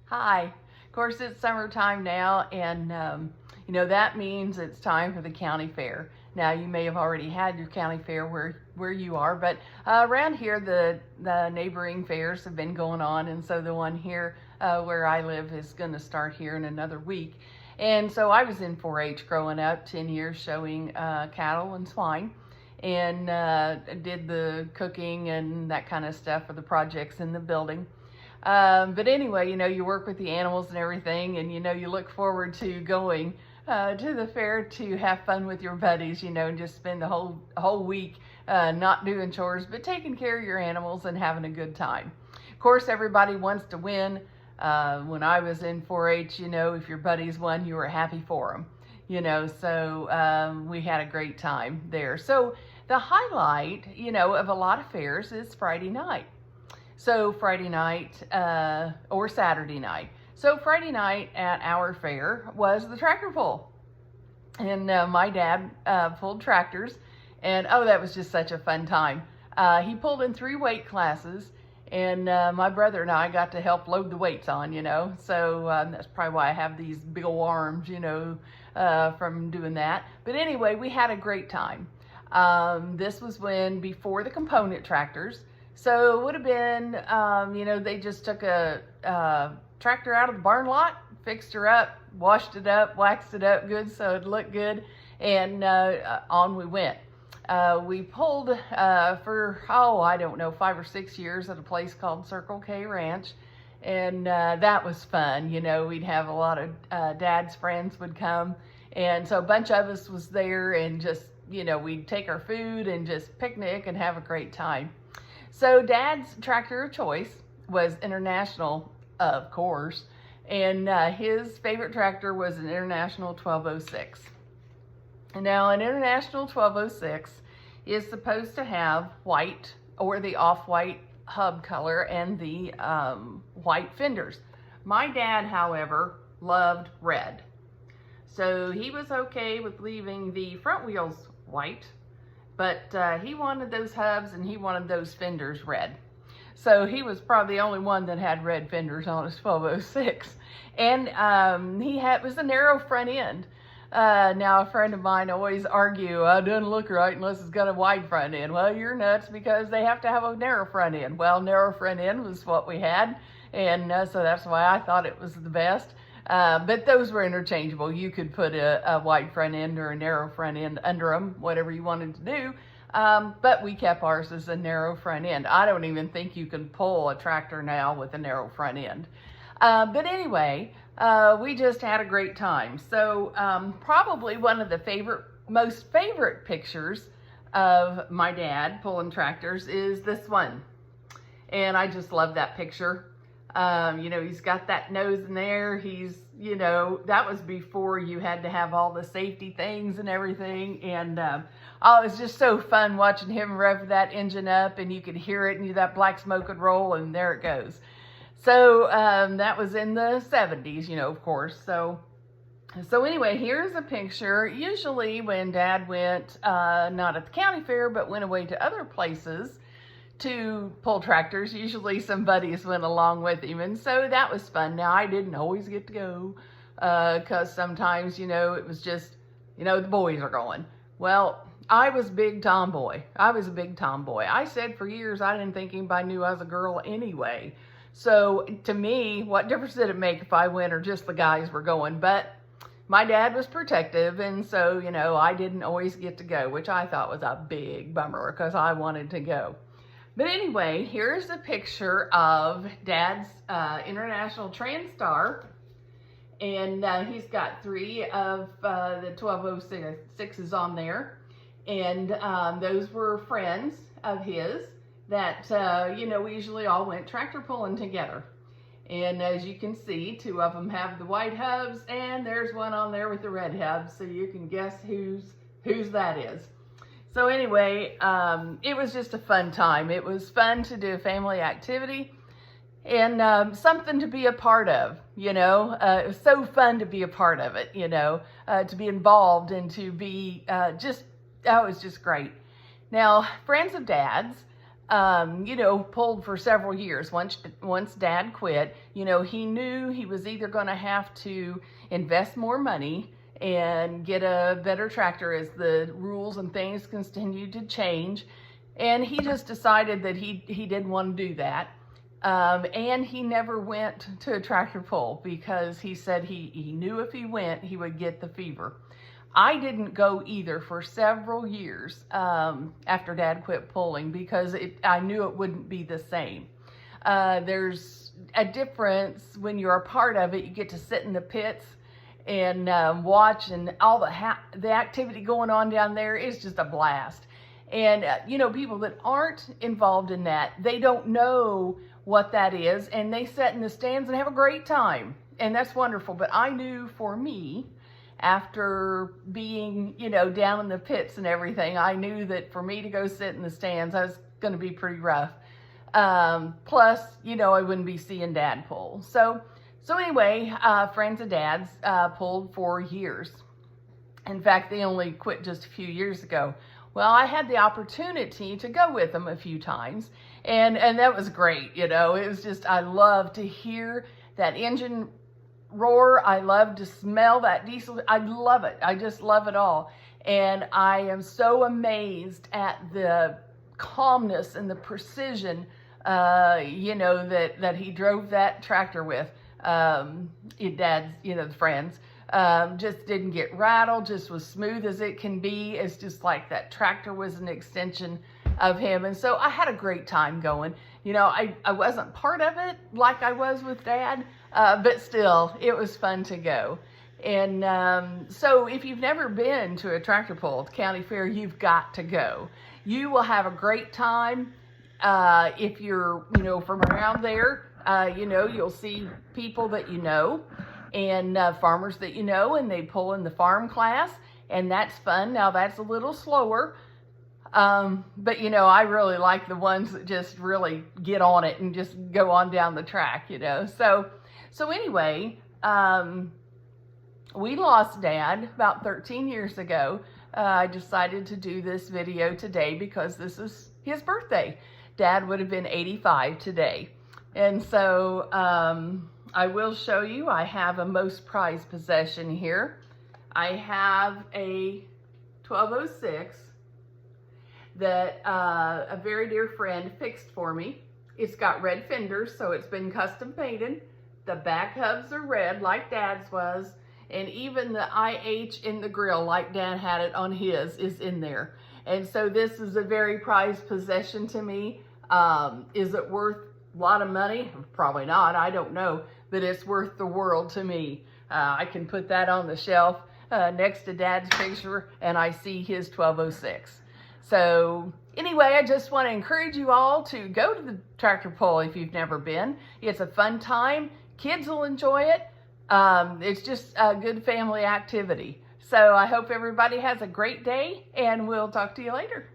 Hi. Of course, it's summertime now, and that means it's time for the county fair. Now, you may have already had your county fair where you are, but around here, the neighboring fairs have been going on, and so the one here where I live is going to start here in another week. And so I was in 4-H growing up, 10 years showing cattle and swine, and did the cooking and that kind of stuff for the projects in the building. But anyway, you work with the animals and everything, and you look forward to going to the fair to have fun with your buddies, and just spend the whole week not doing chores, but taking care of your animals and having a good time. Of course, everybody wants to win. When I was in 4-H, if your buddies won, you were happy for them. So we had a great time there. So the highlight, of a lot of fairs is Friday night. So Friday night or Saturday night. So Friday night at our fair was the tractor pull. And my dad pulled tractors. And oh, that was just such a fun time. He pulled in 3 weight classes. And my brother and I got to help load the weights on, So that's probably why I have these big old arms, from doing that. But anyway, we had a great time. This was before the component tractors. So it would have been, they just took a tractor out of the barn lot, fixed her up, washed it up, waxed it up good so it looked good, and on we went. We pulled for, I don't know, 5 or 6 years at a place called Circle K Ranch, and that was fun. We'd have a lot of Dad's friends would come, and so a bunch of us was there, and just, we'd take our food and just picnic and have a great time. So Dad's tractor of choice was International, of course, and his favorite tractor was an International 1206. Now, an International 1206 is supposed to have white or the off-white hub color and the white fenders. My dad, however, loved red. So he was okay with leaving the front wheels white, but he wanted those hubs and he wanted those fenders red. So he was probably the only one that had red fenders on his 1206. And it was a narrow front end. Now, a friend of mine always argue, it doesn't look right unless it's got a wide front end. Well, you're nuts because they have to have a narrow front end. Well, narrow front end was what we had, and so that's why I thought it was the best. But those were interchangeable. You could put a wide front end or a narrow front end under them, whatever you wanted to do. But we kept ours as a narrow front end. I don't even think you can pull a tractor now with a narrow front end. But anyway, we just had a great time. So probably one of the most favorite pictures of my dad pulling tractors is this one. And I just love that picture. He's got that nose in there. That was before you had to have all the safety things and everything. And it was just so fun watching him rev that engine up, and you could hear it, and that black smoke would roll, and there it goes. So that was in the 70s, of course. So anyway, here's a picture. Usually when Dad went, not at the county fair, but went away to other places to pull tractors, usually some buddies went along with him, and so that was fun. Now, I didn't always get to go because sometimes, it was just, the boys are going. Well, I was a big tomboy. I said for years I didn't think anybody knew I was a girl anyway. So to me, what difference did it make if I went or just the guys were going? But my dad was protective, and so, I didn't always get to go, which I thought was a big bummer because I wanted to go. But anyway, here's a picture of Dad's International Transtar, and he's got 3 of the 1206s on there, and those were friends of his that, we usually all went tractor pulling together. And as you can see, 2 of them have the white hubs, and there's one on there with the red hubs, so you can guess whose that is. So anyway, it was just a fun time. It was fun to do a family activity and something to be a part of, it was so fun to be a part of it, to be involved and to be it was just great. Now, friends of Dad's, pulled for several years. Once Dad quit, he knew he was either going to have to invest more money and get a better tractor as the rules and things continued to change. And he just decided that he didn't want to do that. And he never went to a tractor pull because he said he knew if he went, he would get the fever. I didn't go either for several years after Dad quit pulling because I knew it wouldn't be the same. There's a difference when you're a part of it. You get to sit in the pits and watch, and all the activity going on down there is just a blast. And people that aren't involved in that, they don't know what that is, and they sit in the stands and have a great time, and that's wonderful. But I knew for me, after being down in the pits and everything, I knew that for me to go sit in the stands, I was going to be pretty rough. Plus, I wouldn't be seeing Dad pull. So anyway, friends of Dad's pulled for years. In fact, they only quit just a few years ago. Well, I had the opportunity to go with them a few times, and that was great. It was just, I love to hear that engine roar. I love to smell that diesel. I love it. I just love it all. And I am so amazed at the calmness and the precision, that he drove that tractor with, Dad's, the friends. Just didn't get rattled, just was smooth as it can be. It's just like that tractor was an extension of him. And so I had a great time going. I wasn't part of it like I was with Dad, but still, it was fun to go. And so if you've never been to a tractor pull at the county fair, you've got to go. You will have a great time. If you're, from around there, you'll see people that and farmers that and they pull in the farm class, and that's fun. Now that's a little slower, but I really like the ones that just really get on it and just go on down the track, So anyway, we lost Dad about 13 years ago. I decided to do this video today because this is his birthday. Dad would have been 85 today. And so I will show you, I have a most prized possession here. I have a 1206 that a very dear friend fixed for me. It's got red fenders, so it's been custom painted. The back hubs are red like Dad's was, and even the IH in the grill like Dad had it on his is in there. And so this is a very prized possession to me. Is it worth a lot of money? Probably not, I don't know, but it's worth the world to me. I can put that on the shelf next to Dad's picture, and I see his 1206. So anyway, I just want to encourage you all to go to the tractor pull if you've never been. It's a fun time. Kids will enjoy it. It's just a good family activity. So I hope everybody has a great day, and we'll talk to you later.